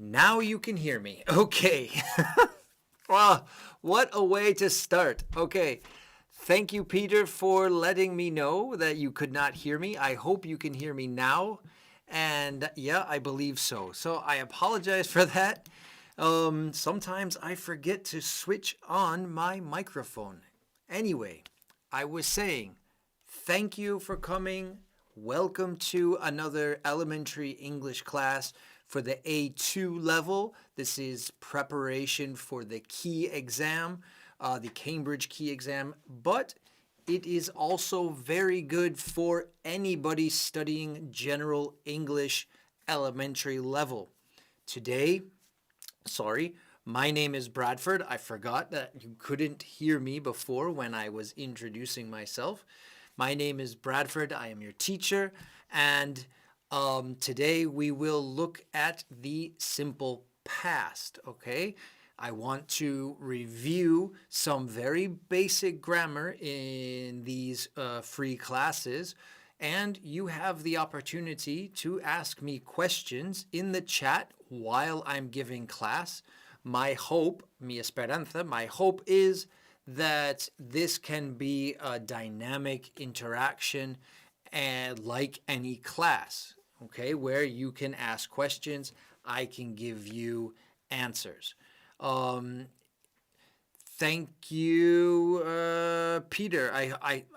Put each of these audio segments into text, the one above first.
Now you can hear me. Okay. Wow, what a way to start. Okay. Thank you, Peter, for letting me know that you could not hear me. I hope you can hear me now. And yeah, I believe so. So I apologize for that. Sometimes I forget to switch on my microphone. Anyway, I was saying, thank you for coming. Welcome to another elementary English class for the A2 level. This is preparation for the key exam, the Cambridge key exam, but it is also very good for anybody studying general English elementary level. Today, my name is Bradford. I forgot that you couldn't hear me before when I was introducing myself. My name is Bradford. I am your teacher. And today we will look at the simple past, okay? I want to review some very basic grammar in these free classes. And you have the opportunity to ask me questions in the chat while I'm giving class. My hope, mi esperanza, my hope is that this can be a dynamic interaction and like any class, okay, where you can ask questions, I can give you answers. Thank you, Peter.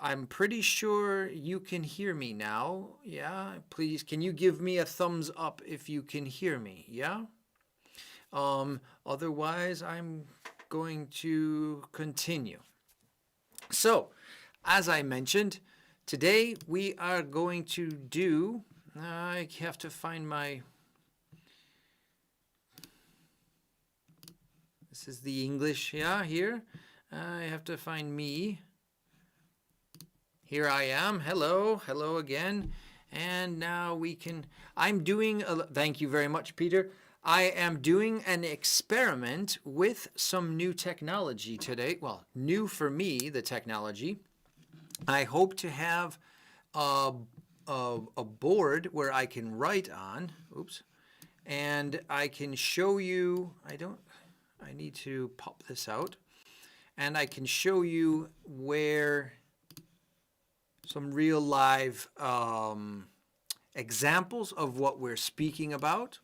I'm pretty sure you can hear me now. Yeah, please, can you give me a thumbs up if you can hear me? Yeah? Otherwise, I'm going to continue. So, as I mentioned, today we are going to do, I have to find my, this is the English, yeah, here. I have to find me. Here I am. Hello again. And now we can, thank you very much, Peter. I am doing an experiment with some new technology today. Well, new for me, the technology. I hope to have a board where I can write on. Oops. And I can show you, I need to pop this out. And I can show you where some real live examples of what we're speaking about.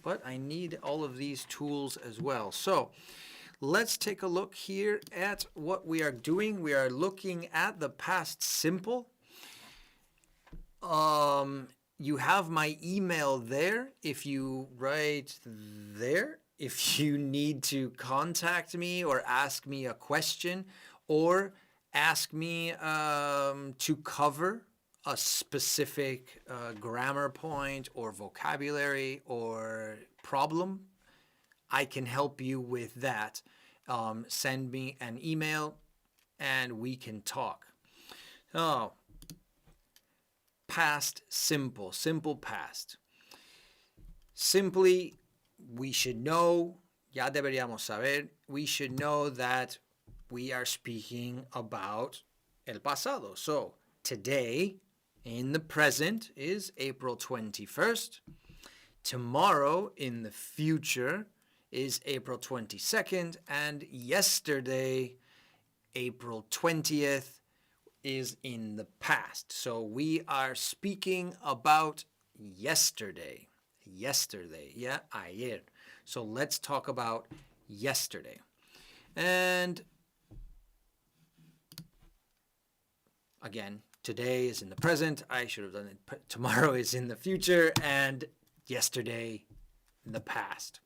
But I need all of these tools as well. So let's take a look here at what we are doing. We are looking at the past simple. You have my email there. If you write there, if you need to contact me or ask me a question or ask me to cover a specific grammar point or vocabulary or problem, I can help you with that. Send me an email and we can talk. Oh, past simple, simple past. Simply, we should know, ya deberíamos saber, we should know that we are speaking about el pasado. So, today, in the present, is April 21st. Tomorrow, in the future, is April 22nd. And yesterday, April 20th, is in the past. So we are speaking about yesterday. Yesterday, yeah, ayer. So let's talk about yesterday. And again, today is in the present. I should have done it. Tomorrow is in the future, and yesterday in the past.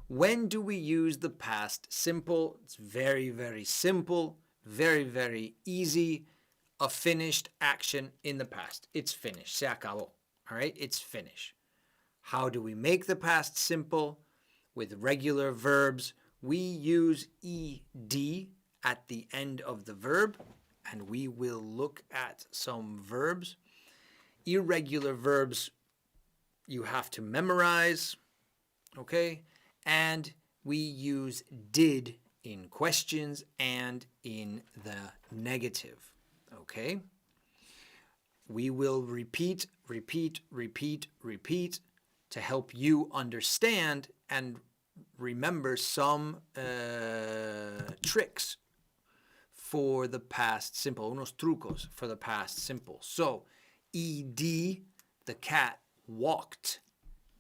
When do we use the past simple? It's very, very simple, very, very easy. A finished action in the past. It's finished. Se acabó. All right? It's finished. How do we make the past simple? With regular verbs, we use ed at the end of the verb. And we will look at some verbs. Irregular verbs you have to memorize, okay? And we use did in questions and in the negative, okay? We will repeat to help you understand and remember some tricks for the past simple, unos trucos for the past simple. So, ed, the cat walked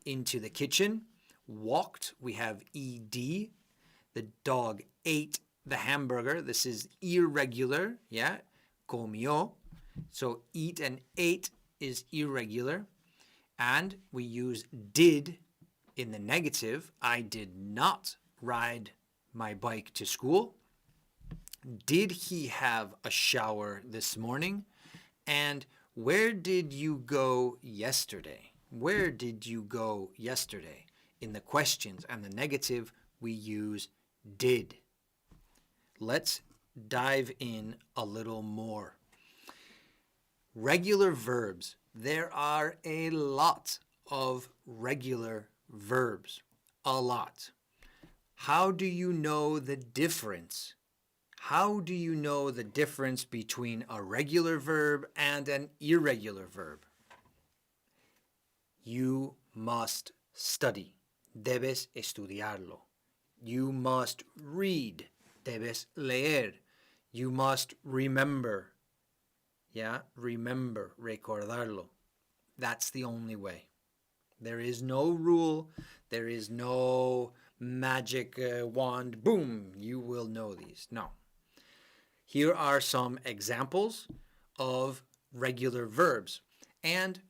into the kitchen. Walked, we have ed. The dog ate the hamburger. This is irregular, yeah? Comió. So eat and ate is irregular. And we use did in the negative. I did not ride my bike to school. Did he have a shower this morning? And where did you go yesterday? Where did you go yesterday? In the questions and the negative, we use did. Let's dive in a little more. Regular verbs. There are a lot of regular verbs. A lot. How do you know the difference? How do you know the difference between a regular verb and an irregular verb? You must study. Debes estudiarlo. You must read. Debes leer. You must remember. Yeah, remember, recordarlo. That's the only way. There is no rule. There is no magic wand. Boom, you will know these. No. Here are some examples of regular verbs. And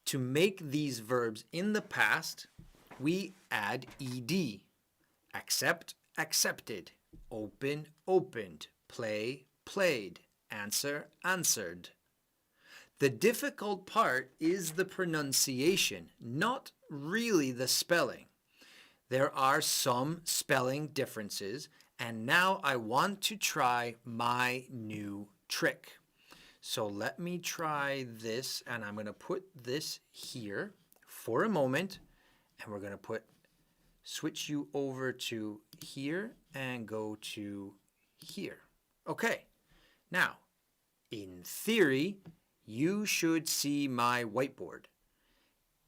to make these verbs in the past, we add ed. Accept, accepted. Open, opened. Play, played. Answer, answered. The difficult part is the pronunciation, not really the spelling. There are some spelling differences, and now I want to try my new trick. So let me try this, and I'm going to put this here for a moment, and we're going to switch you over to here and go to here. Okay, now, in theory, you should see my whiteboard.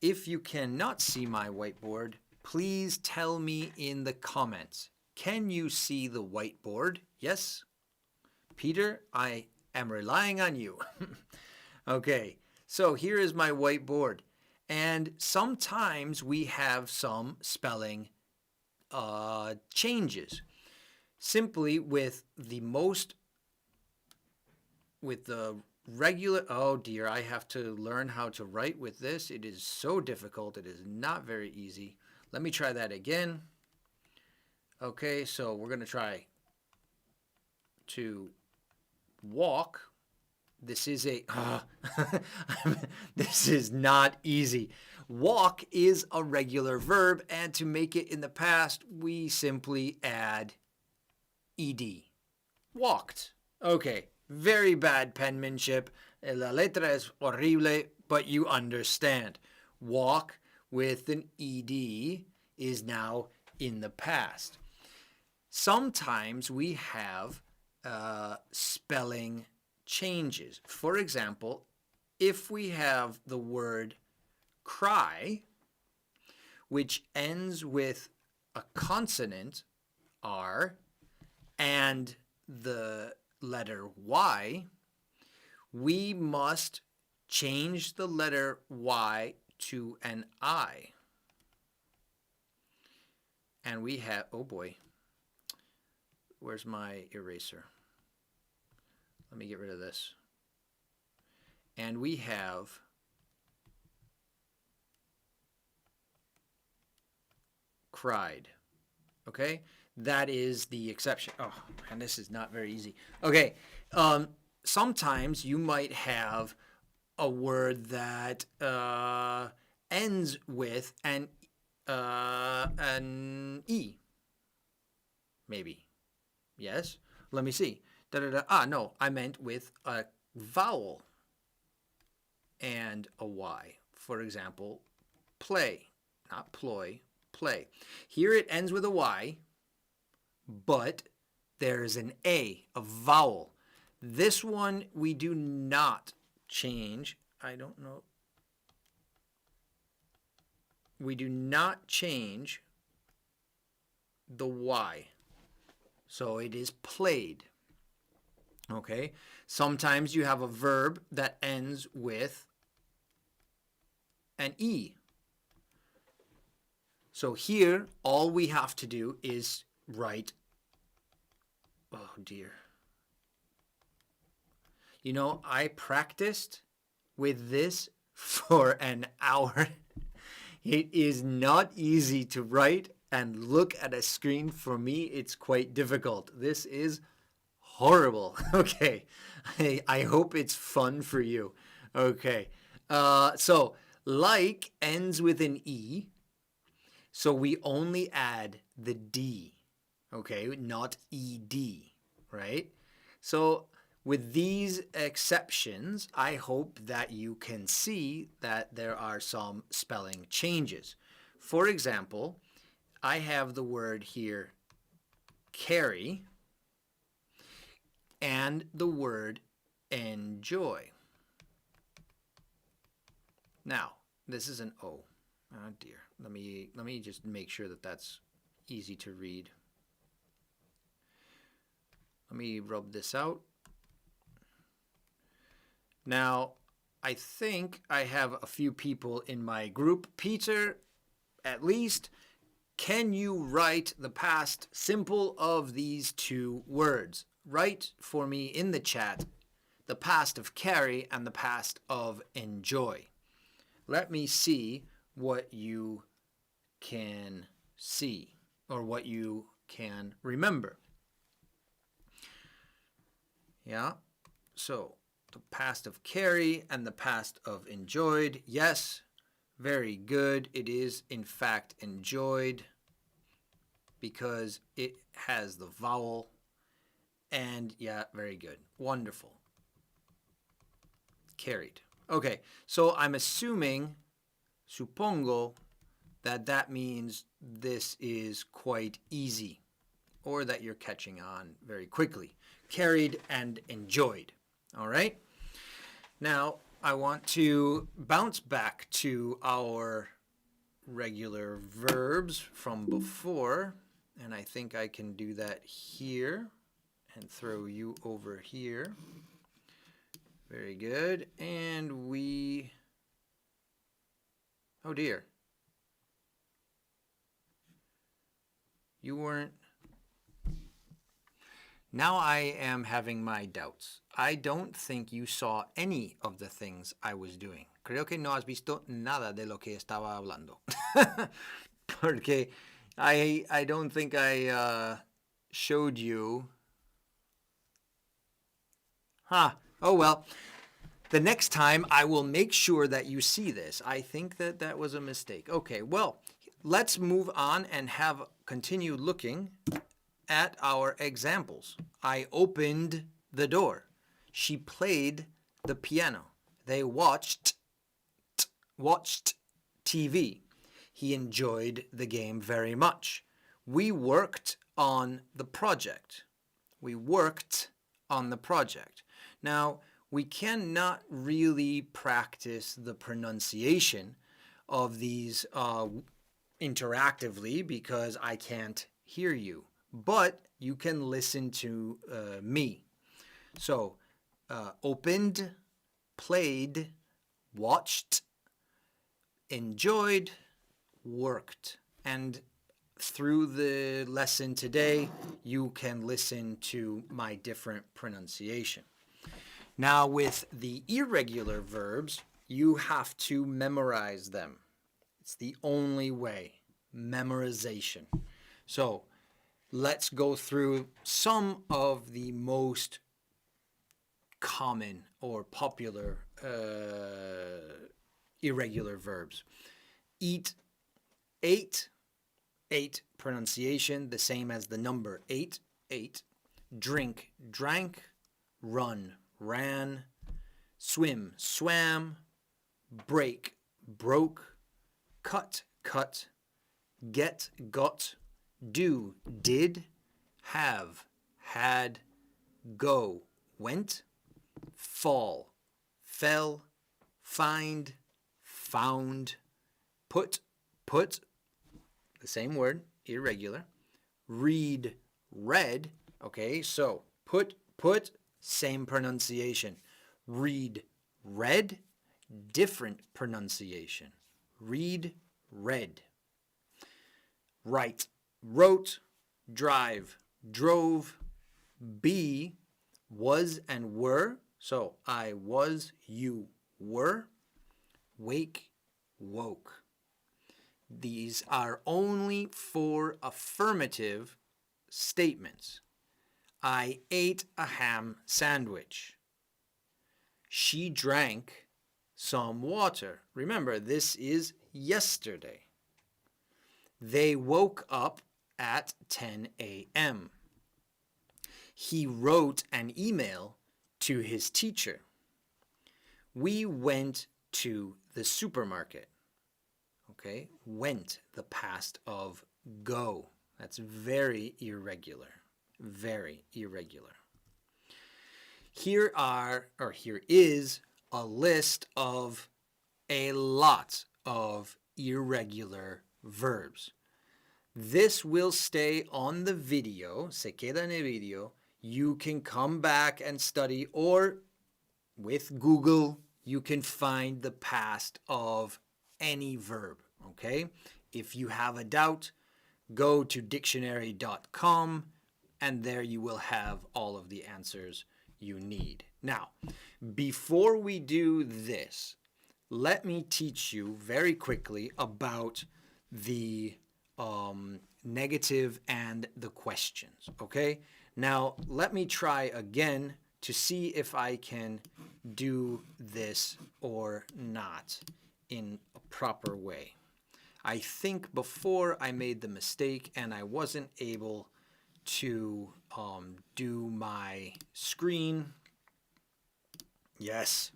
If you cannot see my whiteboard, please tell me in the comments. Can you see the whiteboard? Yes? Peter, I am relying on you. Okay, so here is my whiteboard. And sometimes we have some spelling changes. Simply with the regular, oh dear, I have to learn how to write with this. It is so difficult. It is not very easy. Let me try that again. Okay, so we're going to try to walk. This is this is not easy. Walk is a regular verb, and to make it in the past, we simply add ed. Walked. Okay, very bad penmanship. La letra es horrible, but you understand. Walk with an ed is now in the past. Sometimes we have spelling changes. For example, if we have the word cry, which ends with a consonant, R, and the letter Y, we must change the letter Y to an I. And we have, oh boy, where's my eraser? Let me get rid of this. And we have cried. Okay? That is the exception. Oh, and this is not very easy. Okay. Sometimes you might have a word that ends with an E. Maybe. Yes? Let me see. No, I meant with a vowel and a Y. For example, play, not ploy, play. Here it ends with a Y, but there's an A, a vowel. This one we do not change. I don't know. we do not change the Y. So it is played. Okay? Sometimes you have a verb that ends with an E. So here, all we have to do is write, oh dear. You know, I practiced with this for an hour. It is not easy to write and look at a screen. For me, it's quite difficult. This is horrible. Okay. I hope it's fun for you. Okay. So like ends with an E. So we only add the D. Okay. Not ED. Right? So with these exceptions, I hope that you can see that there are some spelling changes. For example, I have the word here, carry, and the word enjoy. Now, this is an O. Oh dear. Let me just make sure that that's easy to read. Let me rub this out. Now, I think I have a few people in my group. Peter, at least, can you write the past simple of these two words? Write for me in the chat the past of carry and the past of enjoy. Let me see what you can see or what you can remember. Yeah, so the past of carry and the past of enjoyed. Yes, very good. It is, in fact, enjoyed because it has the vowel. And yeah, very good. Wonderful. Carried. Okay, so I'm assuming, supongo, that means this is quite easy or that you're catching on very quickly. Carried and enjoyed. All right? Now, I want to bounce back to our regular verbs from before, and I think I can do that here and throw you over here. Very good. And we, oh dear. You weren't. Now I am having my doubts. I don't think you saw any of the things I was doing. Creo que no has visto nada de lo que estaba hablando. Porque I don't think I showed you. Oh well. The next time I will make sure that you see this. I think that was a mistake. Okay, well, let's move on and continue looking at our examples. I opened the door. She played the piano. They watched TV. He enjoyed the game very much. We worked on the project. Now, we cannot really practice the pronunciation of these interactively because I can't hear you. But you can listen to me. So, opened, played, watched, enjoyed, worked. And through the lesson today, you can listen to my different pronunciation. Now, with the irregular verbs, you have to memorize them. It's the only way, memorization. So, let's go through some of the most common or popular irregular verbs. Eat, ate, pronunciation, the same as the number 8, ate. Drink, drank. Run, ran. Swim, swam. Break, broke. Cut, cut. Get, got. Do, did. Have, had. Go, went. Fall, fell. Find, found. Put, Put, the same word, irregular. Read, read. Okay, so put, same pronunciation. Read, read, different pronunciation. Read, read. Write, wrote, drive, drove. Be, was and were. So I was, you were. Wake, woke. These are only for affirmative statements. I ate a ham sandwich. She drank some water. Remember, this is yesterday. They woke up at 10 a.m. He wrote an email to his teacher. We went to the supermarket. Okay, went, the past of go. That's very irregular. Very irregular. Here is a list of a lot of irregular verbs. This will stay on the video, se queda en el video. You can come back and study, or with Google, you can find the past of any verb, okay? If you have a doubt, go to dictionary.com and there you will have all of the answers you need. Now, before we do this, let me teach you very quickly about the negative and the questions, okay? Now, let me try again to see if I can do this or not in a proper way. I think before I made the mistake and I wasn't able to do my screen. Yes,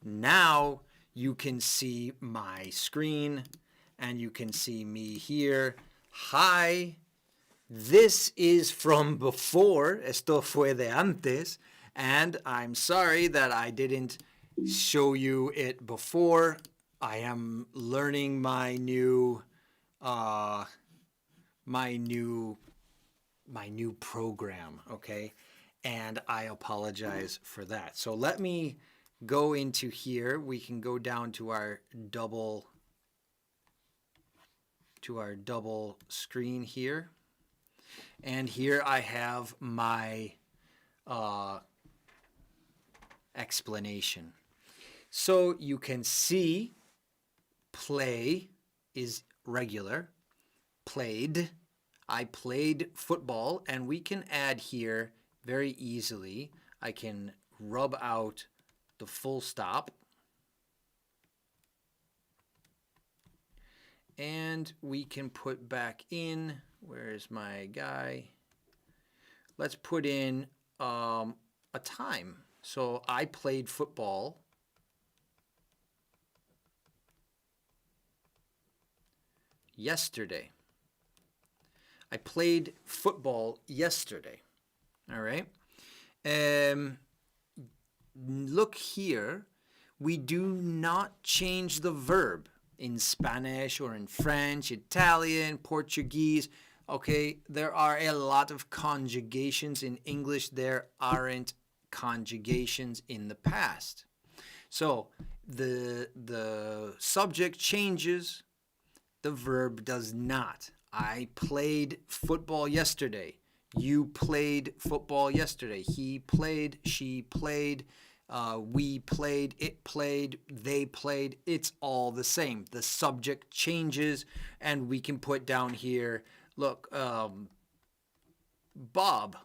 now you can see my screen and you can see me here. Hi, this is from before. Esto fue de antes. And I'm sorry that I didn't show you it before. I am learning my new program, okay? And I apologize for that. So let me go into here. We can go down to our double screen here. And here I have my explanation. So you can see play is regular. Played. I played football, and we can add here very easily. I can rub out the full stop. And we can put back in, where's my guy? Let's put in a time. So I played football yesterday. I played football yesterday. All right. Look here. We do not change the verb in Spanish or in French, Italian, Portuguese. Okay, there are a lot of conjugations in English. There aren't conjugations in the past. So the subject changes, the verb does not. I played football yesterday. You played football yesterday. He played, she played, we played, it played, they played. It's all the same. The subject changes, and we can put down here, look, Bob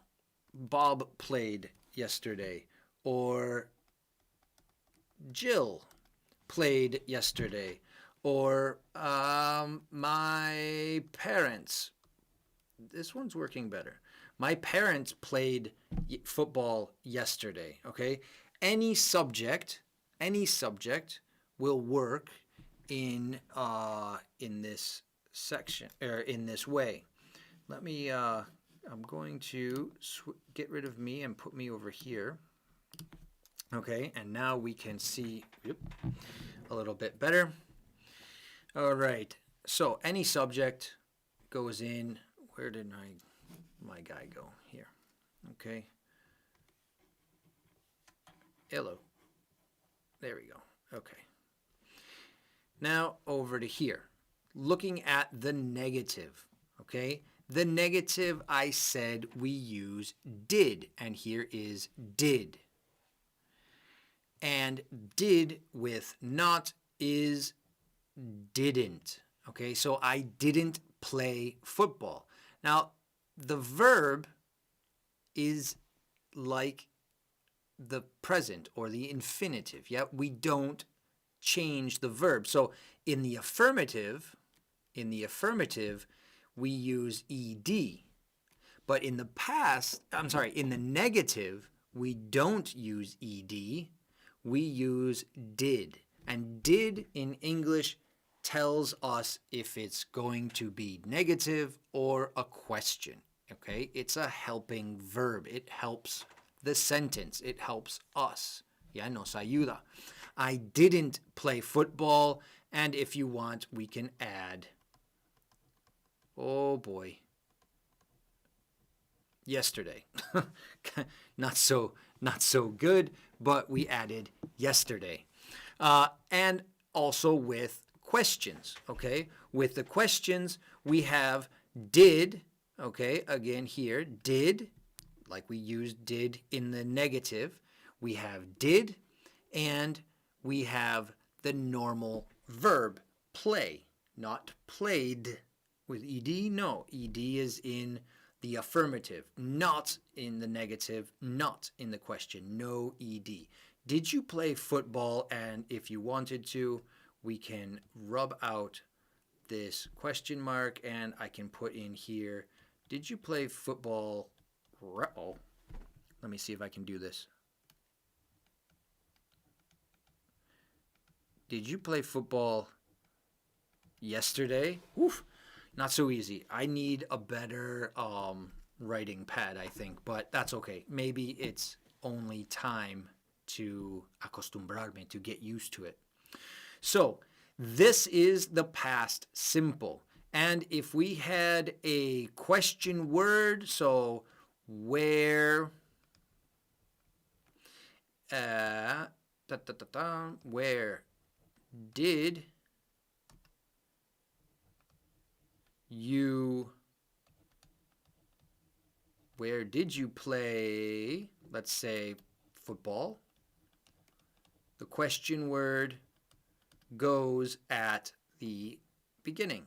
played yesterday, or Jill played yesterday, or my parents. This one's working better. My parents played football yesterday, okay? Any subject will work in this section, or in this way. Let me, I'm going to get rid of me and put me over here. Okay, and now we can see a little bit better. All right, So any subject goes in. Where did my guy go? Here. Okay. Hello. There we go. Okay. Now over to here. Looking at the negative. Okay. The negative, I said we use did. And here is did. And did with not is didn't. Okay, so I didn't play football. Now, the verb is like the present or the infinitive. Yeah, we don't change the verb. So in the affirmative, we use ed. But in the in the negative, we don't use ed. We use did. And did in English tells us if it's going to be negative or a question. Okay? It's a helping verb. It helps the sentence. It helps us. Ya nos ayuda. I didn't play football. And if you want, we can add, oh boy, yesterday. not so good, but we added yesterday. And also with questions, okay? With the questions, we have did, okay? Again here, did, like we used did in the negative. We have did, and we have the normal verb, play, not played with ed. No, ed is in the affirmative, not in the negative, not in the question, no ed. Did you play football? And if you wanted to, we can rub out this question mark and I can put in here, did you play football? Oh, let me see if I can do this. Did you play football yesterday? Oof, not so easy. I need a better writing pad, I think, but that's okay. Maybe it's only time to acostumbrarme, to get used to it. So this is the past simple. And if we had a question word, so where, where did you play, let's say, football? The question word goes at the beginning,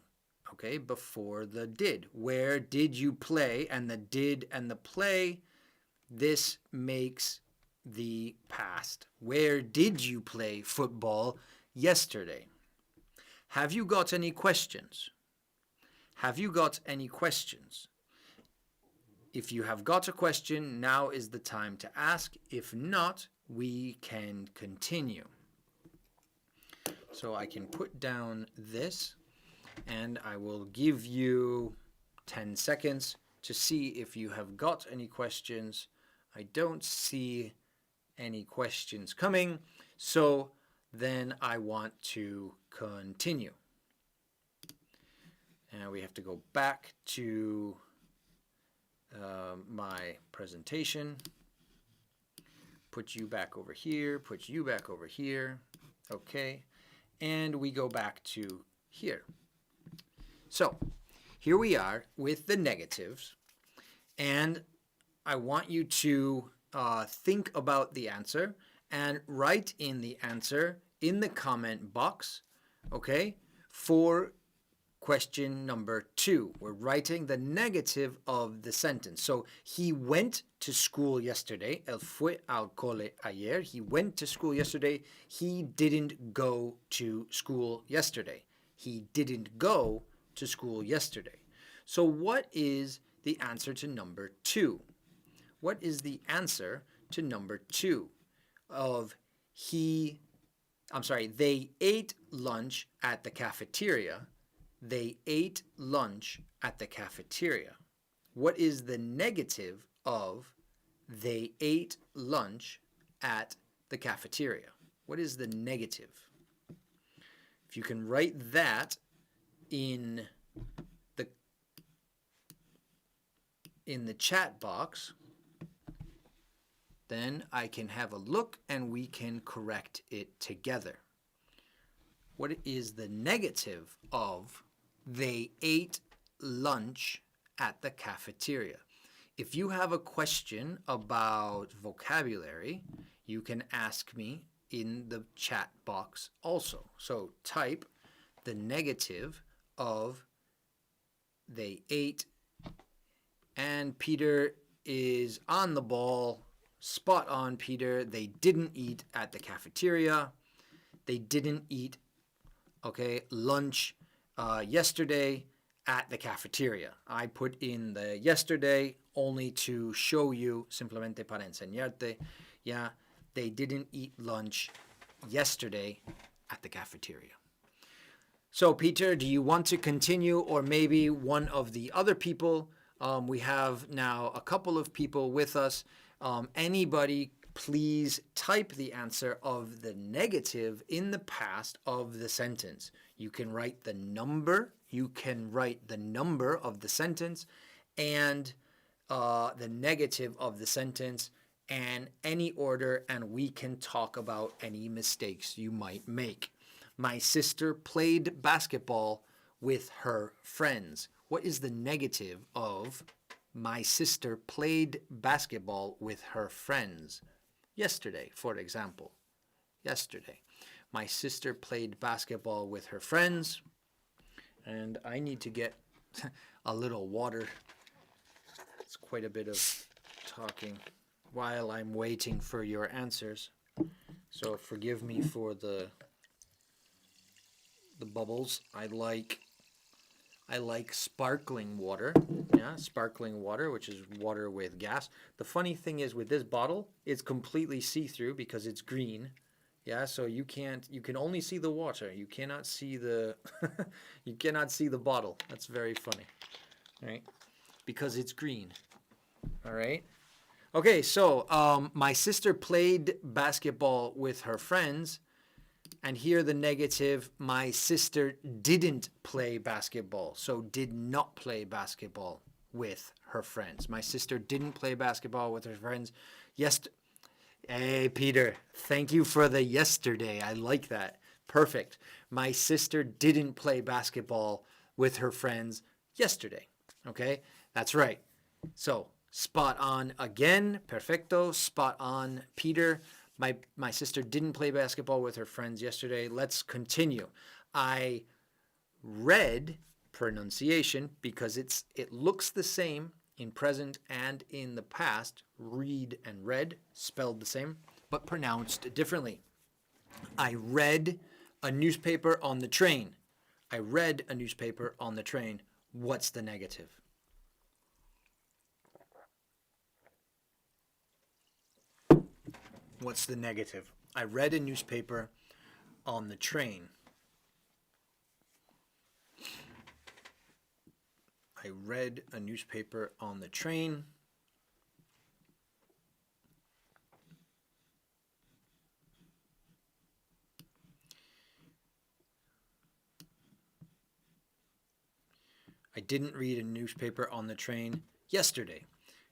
okay, before the did. Where did you play? And the did and the play, this makes the past. Where did you play football yesterday? Have you got any questions? Have you got any questions? If you have got a question, now is the time to ask. If not, we can continue. So I can put down this and I will give you 10 seconds to see if you have got any questions. I don't see any questions coming, so then I want to continue. And we have to go back to my presentation. Put you back over here, put you back over here. Okay. And we go back to here. So here we are with the negatives. And I want you to think about the answer and write in the answer in the comment box, okay, for question number 2. We're writing the negative of the sentence. So he went to school yesterday. Él fue al cole ayer. He went to school yesterday. He didn't go to school yesterday. He didn't go to school yesterday. So what is the answer to number 2? What is the answer to number 2 of they ate lunch at the cafeteria. They ate lunch at the cafeteria. What is the negative of they ate lunch at the cafeteria? What is the negative? If you can write that in the chat box, then I can have a look and we can correct it together. What is the negative of they ate lunch at the cafeteria? If you have a question about vocabulary, you can ask me in the chat box also. So type the negative of they ate, and Peter is on the ball. Spot on, Peter. They didn't eat at the cafeteria. They didn't eat, lunch yesterday at the cafeteria. I put in the yesterday only to show you, simplemente para enseñarte, yeah, they didn't eat lunch yesterday at the cafeteria. So, Peter, do you want to continue, or maybe one of the other people? We have now a couple of people with us. Anybody, please type the answer of the negative in the past of the sentence. You can write the number. You can write the number of the sentence and the negative of the sentence and any order, and we can talk about any mistakes you might make. My sister played basketball with her friends. What is the negative of my sister played basketball with her friends? Yesterday, for example. Yesterday. My sister played basketball with her friends. And I need to get a little water. It's quite a bit of talking while I'm waiting for your answers. So forgive me for the bubbles. I like sparkling water. Yeah, sparkling water, which is water with gas. The funny thing is with this bottle, it's completely see-through because it's green. Yeah, so you can only see the water. You cannot see the you cannot see the bottle. That's very funny. All right? Because it's green. All right? Okay, so my sister played basketball with her friends. And here the negative, my sister didn't play basketball. So did not play basketball with her friends. My sister didn't play basketball with her friends. Hey, Peter, thank you for the yesterday. I like that. Perfect. My sister didn't play basketball with her friends yesterday. Okay, that's right. So spot on again. Perfecto. Spot on, Peter. My sister didn't play basketball with her friends yesterday. Let's continue. I read pronunciation because it looks the same in present and in the past. Read and read, spelled the same, but pronounced differently. I read a newspaper on the train. I read a newspaper on the train. What's the negative? What's the negative? I read a newspaper on the train. I read a newspaper on the train. I didn't read a newspaper on the train yesterday.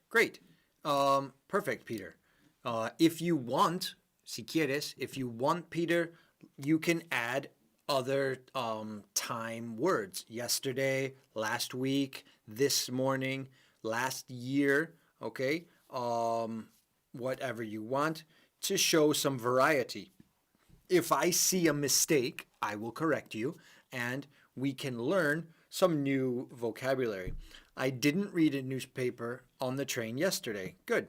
Great. Perfect, Peter. If you want, si quieres, if you want, Peter, you can add other time words. Yesterday, last week, this morning, last year, okay? Whatever you want to show some variety. If I see a mistake, I will correct you, and we can learn some new vocabulary. I didn't read a newspaper on the train yesterday. Good.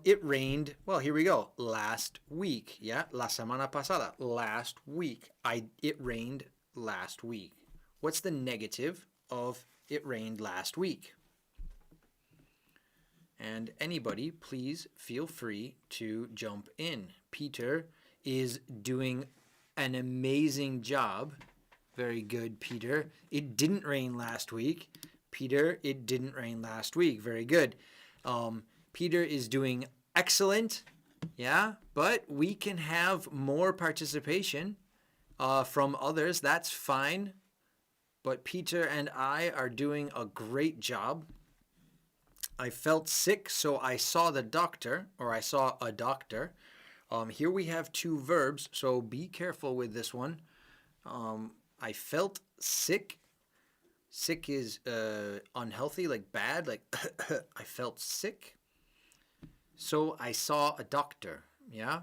It rained, well, here we go, last week. Yeah, la semana pasada, last week. It rained last week. What's the negative of it rained last week? And anybody, please feel free to jump in. Peter is doing an amazing job. Very good, Peter. It didn't rain last week. Peter, it didn't rain last week. Very good. Peter is doing excellent, yeah, but we can have more participation from others. That's fine. but Peter and I are doing a great job. I felt sick, so I saw the doctor, or I saw a doctor. Here we have two verbs, so be careful with this one. I felt sick. Sick is unhealthy, like bad, like I felt sick. So I saw a doctor. Yeah,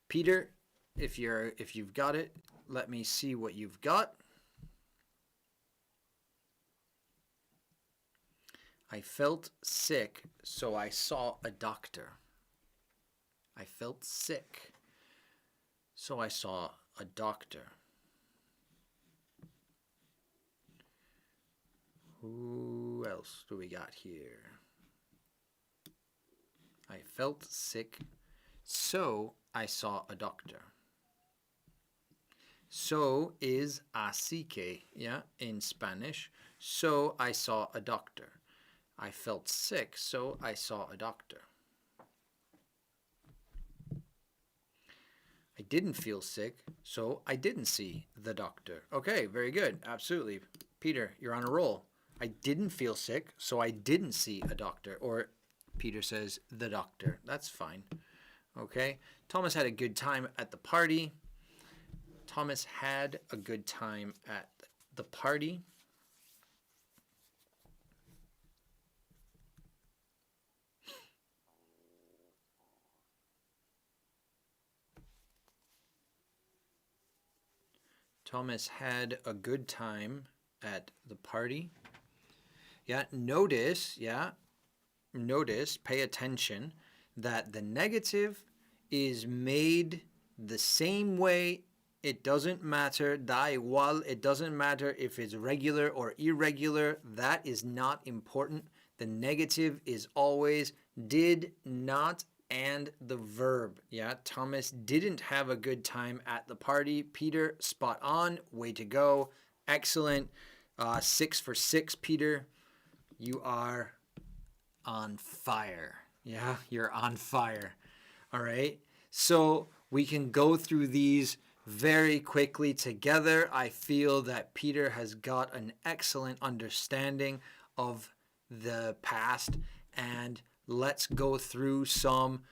Peter, if you've got it, let me see what you've got. I felt sick, so I saw a doctor. I felt sick, so I saw a doctor. Who else do we got here? I felt sick, so I saw a doctor. So is así que, yeah, in Spanish. So I saw a doctor. I felt sick, so I saw a doctor. I didn't feel sick, so I didn't see the doctor. Okay, very good. Absolutely. Peter, you're on a roll. I didn't feel sick, so I didn't see a doctor. Or Peter says the doctor. That's fine. Okay. Thomas had a good time at the party. Thomas had a good time at the party. Thomas had a good time at the party. Yeah, notice, pay attention that the negative is made the same way. It doesn't matter, da igual, it doesn't matter if it's regular or irregular. That is not important. The negative is always did not and the verb. Yeah, Thomas didn't have a good time at the party. Peter, spot on. Way to go. Excellent. 6 for 6, Peter. You are on fire. Yeah, you're on fire. All right. So we can go through these very quickly together. I feel that Peter has got an excellent understanding of the past, and let's go through some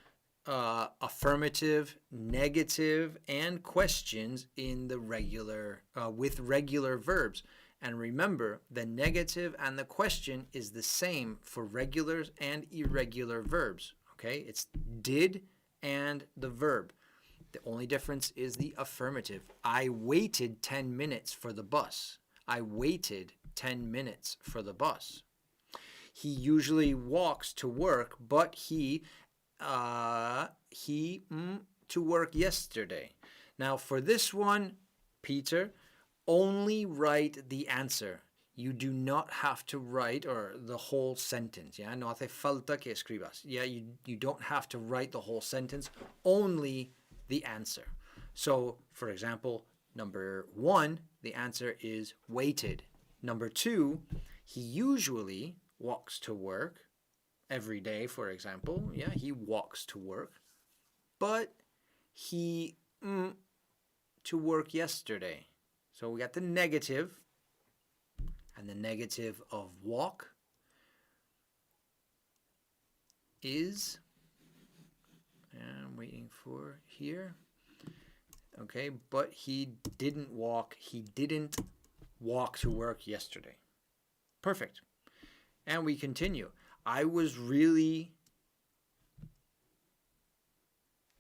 affirmative, negative, and questions in the regular with regular verbs. And remember, the negative and the question is the same for regular and irregular verbs. Okay, it's did and the verb. The only difference is the affirmative. I waited 10 minutes for the bus. I waited 10 minutes for the bus. He usually walks to work, but he to work yesterday. Now for this one, Peter, only write the answer. You do not have to write or the whole sentence. Yeah, no hace falta que escribas. Yeah, you don't have to write the whole sentence. Only the answer. So, for example, number 1, the answer is waited. Number 2, he usually walks to work every day, for example. Yeah, he walks to work. But he to work yesterday. So we got the negative and the negative of walk is, and I'm waiting for here. Okay, but he didn't walk to work yesterday. Perfect. And we continue. I was really,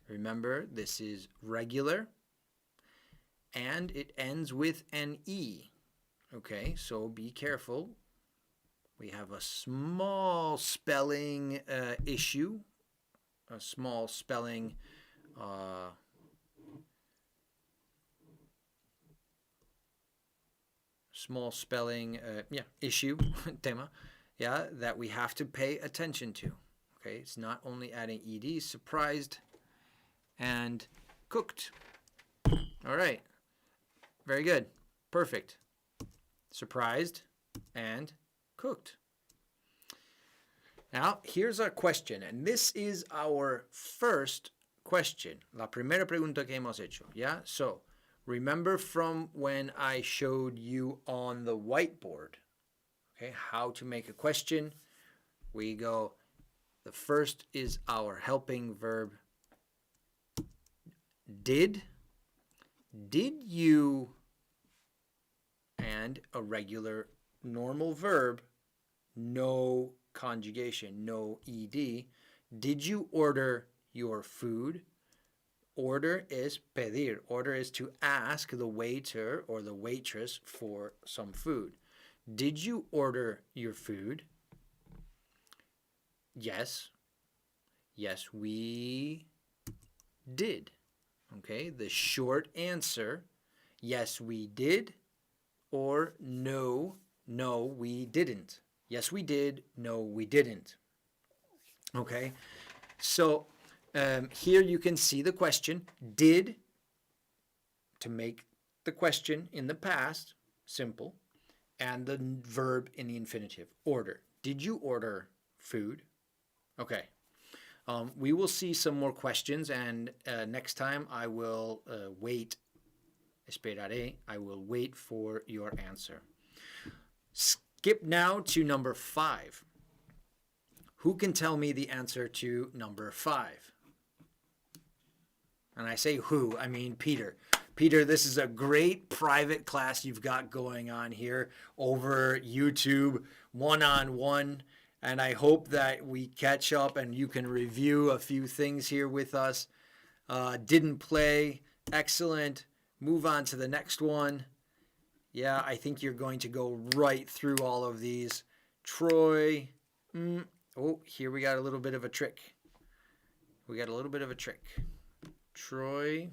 remember, this is regular, and it ends with an E. Okay, so be careful. We have a small spelling issue, a small spelling issue, tema, yeah, that we have to pay attention to. Okay, it's not only adding ed, surprised and cooked. All right, very good, perfect. Surprised and cooked. Now, here's our question, and this is our first question, la primera pregunta que hemos hecho, yeah? So, Remember from when I showed you on the whiteboard, okay, how to make a question. We go, the first is our helping verb. Did you, and a regular normal verb, no conjugation, no ed. Did you order your food? Order is pedir. Order is to ask the waiter or the waitress for some food. Did you order your food? Yes. Yes, we did. Okay, the short answer, yes, we did, or no, we didn't. Yes, we did. No, we didn't. Okay, so here you can see the question. Did, to make the question in the past, simple, and the verb in the infinitive, order. Did you order food? Okay. We will see some more questions, and next time I will esperaré, I will wait for your answer. Skip now to number 5. Who can tell me the answer to number 5? And I say who, I mean Peter. Peter, this is a great private class you've got going on here over YouTube, one-on-one. And I hope that we catch up and you can review a few things here with us. Didn't play. Excellent. Move on to the next one. Yeah, I think you're going to go right through all of these. Troy. Oh, here we got a little bit of a trick. Troy.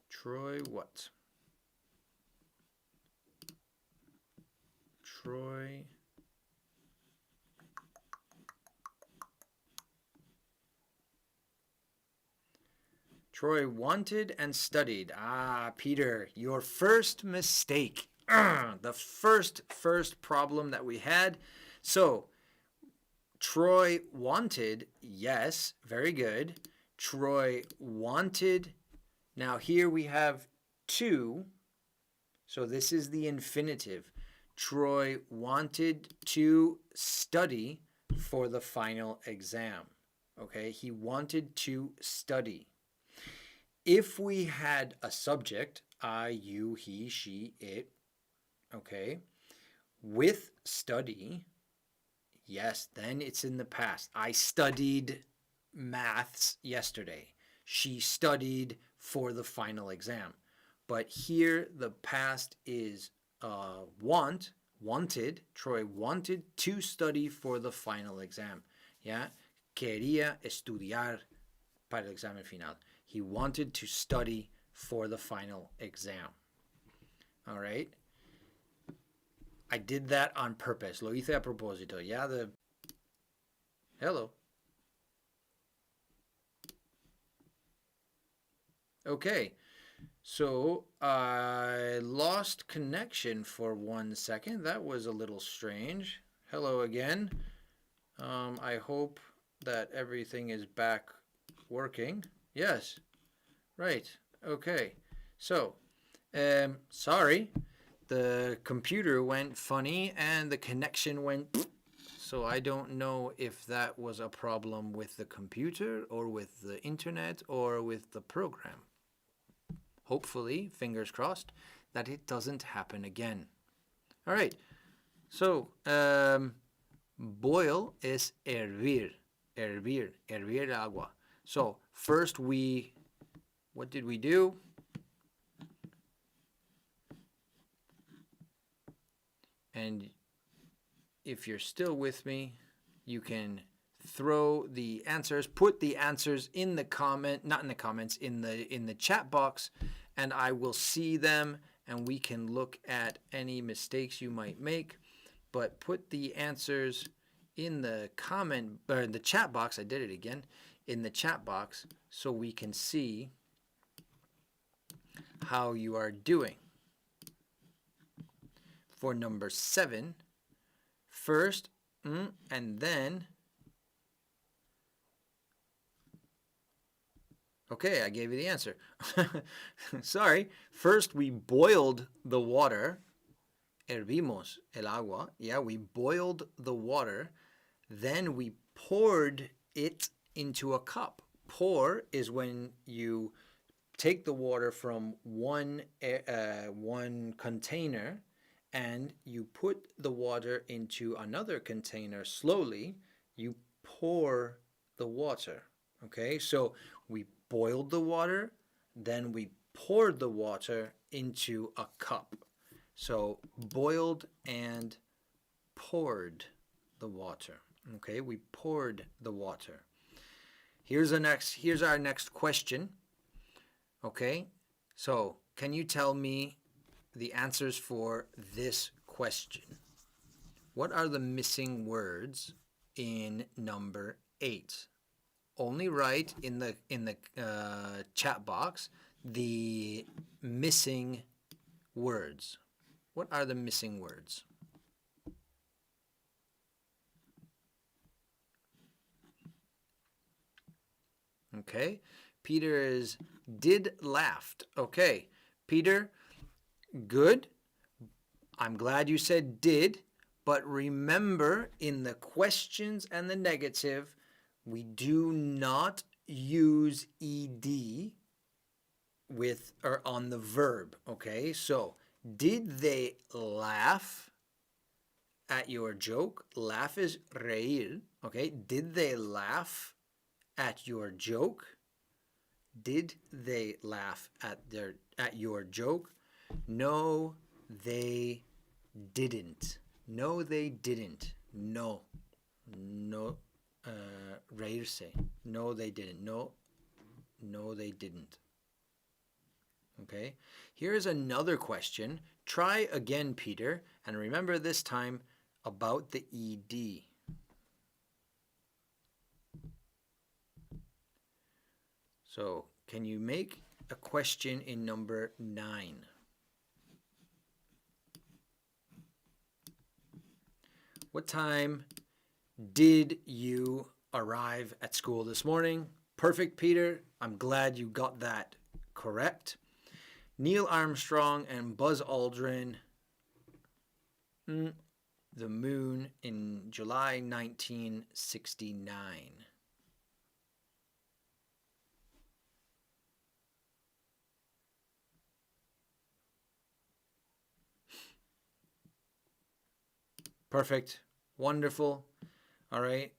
Troy what? Troy. Troy wanted and studied. Ah, Peter, your first mistake. The first problem that we had. So, Troy wanted, yes, very good. Troy wanted. Now here we have to, so this is the infinitive. Troy wanted to study for the final exam. Okay, he wanted to study. If we had a subject, I, you, he, she, it, okay, with study, yes, then it's in the past. I studied maths yesterday. She studied for the final exam. But here the past is wanted. Troy wanted to study for the final exam. Yeah, quería estudiar para el examen final. He wanted to study for the final exam. All right. I did that on purpose. Lo hice a propósito. Yeah, hello. Okay. So I lost connection for 1 second. That was a little strange. Hello again. I hope that everything is back working. Yes. Right. Okay. So, sorry. The computer went funny and the connection went. So I don't know if that was a problem with the computer or with the internet or with the program. Hopefully, fingers crossed, that it doesn't happen again. All right. So, boil is hervir. Hervir agua. So, first what did we do? And if you're still with me, you can throw the answers, put the answers in the not in the comments, in the chat box, and I will see them and we can look at any mistakes you might make. But put the answers in the comment or in the chat box. I did it again. In the chat box so we can see how you are doing. For number 7, first, And then, okay, I gave you the answer. Sorry. First, we boiled the water. Hervimos el agua. Yeah, we boiled the water. Then we poured it into a cup. Pour is when you take the water from one container and you put the water into another container slowly. You pour the water. Okay, so we boiled the water, then we poured the water into a cup. So boiled and poured the water. Okay, we poured the water. Here's our next question. Okay, so can you tell me the answers for this question? What are the missing words in number 8? Only write in the chat box the missing words. What are the missing words? Okay, Peter is did laughed. Okay, Peter, good. I'm glad you said did, but remember in the questions and the negative, we do not use ed with or on the verb. Okay, so did they laugh at your joke? Laugh is reír. Okay, did they laugh at your joke? Did they laugh at your joke? No, they didn't. No, they didn't. No. Reírse. No, they didn't. No, they didn't. Okay. Here's another question. Try again, Peter, and remember this time about the ed. So, can you make a question in number 9? What time did you arrive at school this morning? Perfect, Peter. I'm glad you got that correct. Neil Armstrong and Buzz Aldrin, the moon in July 1969. Perfect. Wonderful. All right.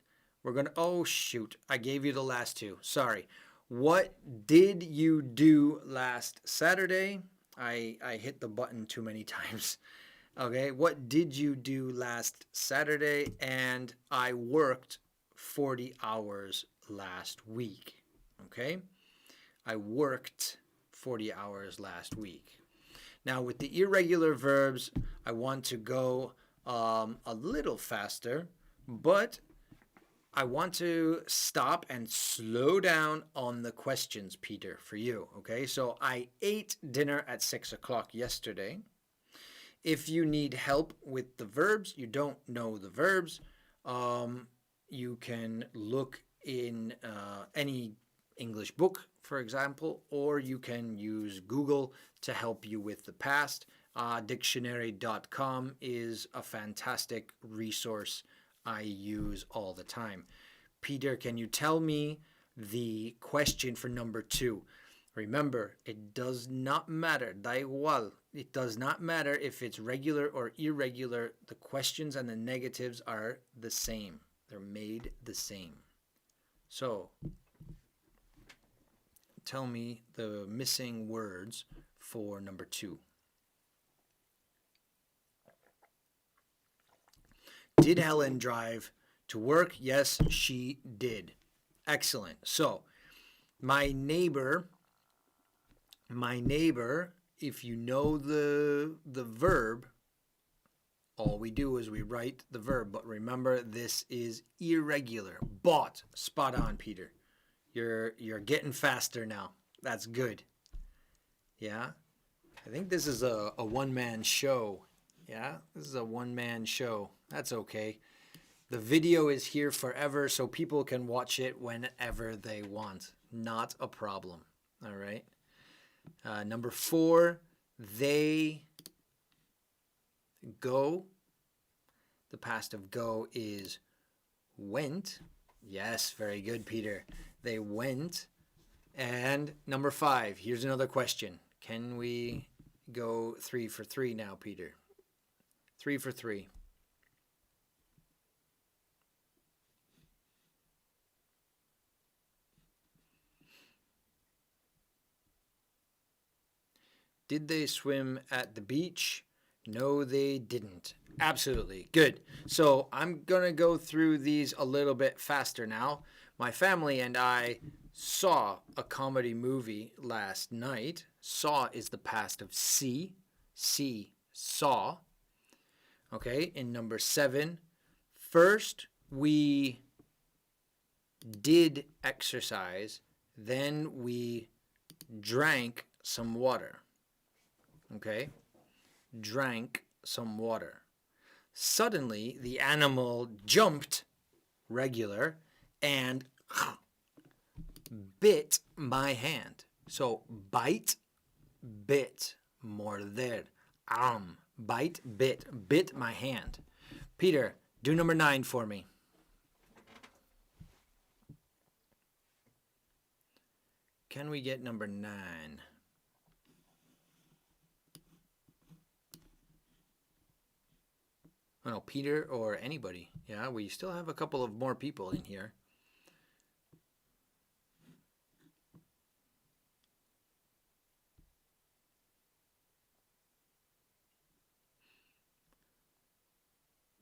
We're going to, oh shoot, I gave you the last two. Sorry. What did you do last Saturday? I hit the button too many times. Okay. What did you do last Saturday? And I worked 40 hours last week. Okay. I worked 40 hours last week. Now with the irregular verbs, I want to go a little faster, but I want to stop and slow down on the questions, Peter, for you. Okay, so I ate dinner at 6 o'clock yesterday. If you need help with the verbs, you don't know the verbs, you can look in any English book, for example, or you can use Google to help you with the past. Dictionary.com is a fantastic resource I use all the time. Peter, can you tell me the question for number 2? Remember, it does not matter. Da igual. It does not matter if it's regular or irregular. The questions and the negatives are the same. They're made the same. So, tell me the missing words for number 2. Did Helen drive to work? Yes, she did. Excellent. So, my neighbor, if you know the verb, all we do is we write the verb. But remember, this is irregular. Bought. Spot on, Peter. You're getting faster now. That's good. Yeah? I think this is a one-man show. Yeah? This is a one-man show. That's okay. The video is here forever, so people can watch it whenever they want. Not a problem. All right. Number 4, they go. The past of go is went. Yes, very good, Peter. They went. And number 5, here's another question. Can we go 3 for 3 now, Peter? 3 for 3. Did they swim at the beach? No, they didn't. Absolutely. Good. So I'm going to go through these a little bit faster now. My family and I saw a comedy movie last night. Saw is the past of see. See, saw. Okay, in number 7, first we did exercise, then we drank some water. Okay, drank some water. Suddenly, the animal jumped, regular, and bit my hand. So, bite, bit, morder, bite, bit my hand. Peter, do number 9 for me. Can we get number 9? I don't know, Peter or anybody. Yeah, we still have a couple of more people in here.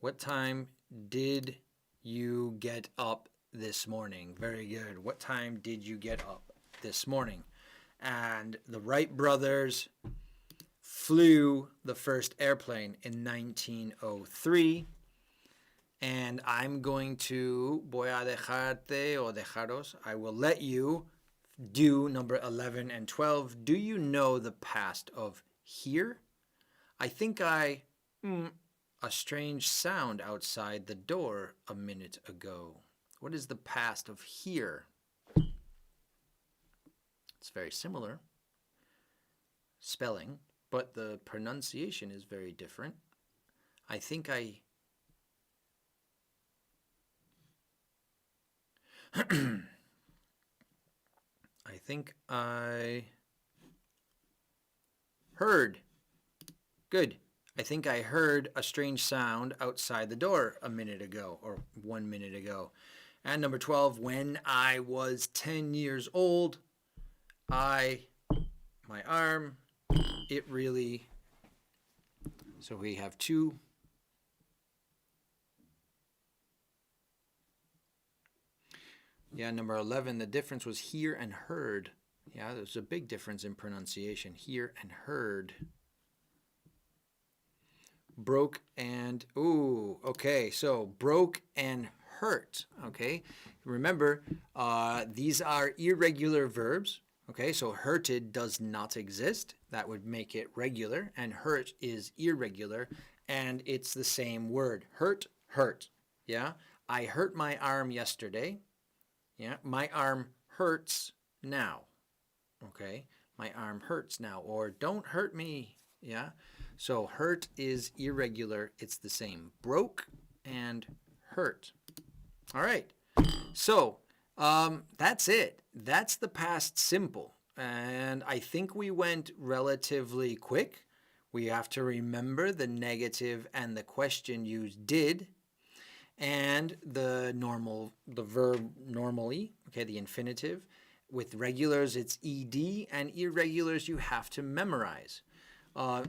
What time did you get up this morning? Very good. What time did you get up this morning? And the Wright brothers flew the first airplane in 1903. And I'm going to, voy a dejarte o dejaros, I will let you do number 11 and 12. Do you know the past of here? I think a strange sound outside the door a minute ago. What is the past of here? It's very similar spelling, but the pronunciation is very different. I think I heard. Good. I think I heard a strange sound outside the door a minute ago, or 1 minute ago. And number 12, when I was 10 years old, my arm, it really, so we have 2. Yeah, number 11, the difference was hear and heard. Yeah, there's a big difference in pronunciation, hear and heard. Broke and, okay, so broke and hurt, okay? Remember, these are irregular verbs, okay? So hurted does not exist. That would make it regular, and hurt is irregular, and it's the same word. Hurt, hurt, yeah? I hurt my arm yesterday, yeah? My arm hurts now, okay? My arm hurts now, or don't hurt me, yeah? So hurt is irregular. It's the same. Broke and hurt. All right. So that's it. That's the past simple. And I think we went relatively quick. We have to remember the negative and the question used did. And the verb normally, okay, the infinitive. With regulars, it's ed, and irregulars you have to memorize.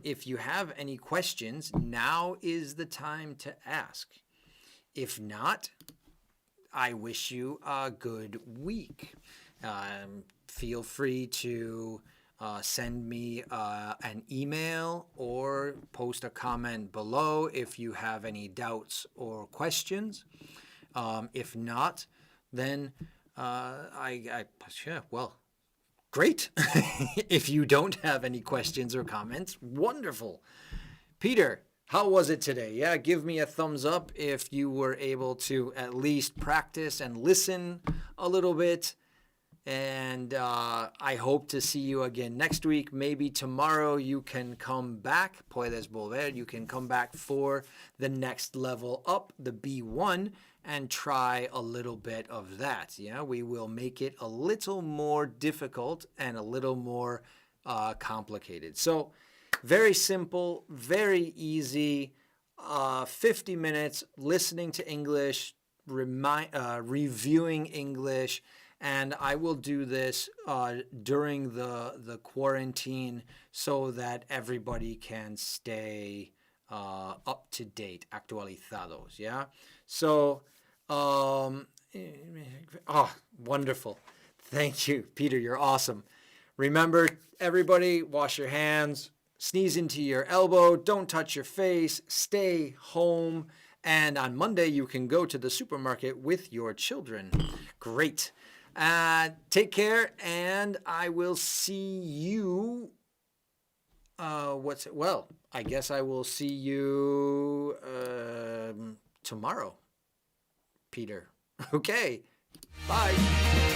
If you have any questions, now is the time to ask. If not, I wish you a good week. Feel free to send me an email or post a comment below if you have any doubts or questions. If not, then great. If you don't have any questions or comments, wonderful. Peter, How was it today? Yeah, give me a thumbs up if you were able to at least practice and listen a little bit. And I hope to see you again next week. Maybe tomorrow you can come back. Puedes volver. You can come back for the next level up, the B1, and try a little bit of that. Yeah, we will make it a little more difficult and a little more complicated. So very simple, very easy. 50 minutes listening to English, reviewing English. And I will do this during the quarantine so that everybody can stay up to date, actualizados, yeah? So, wonderful. Thank you, Peter, you're awesome. Remember, everybody, wash your hands, sneeze into your elbow, don't touch your face, stay home. And on Monday, you can go to the supermarket with your children. Great. Take care, and I will see you. I guess I will see you tomorrow, Peter. Okay. Bye.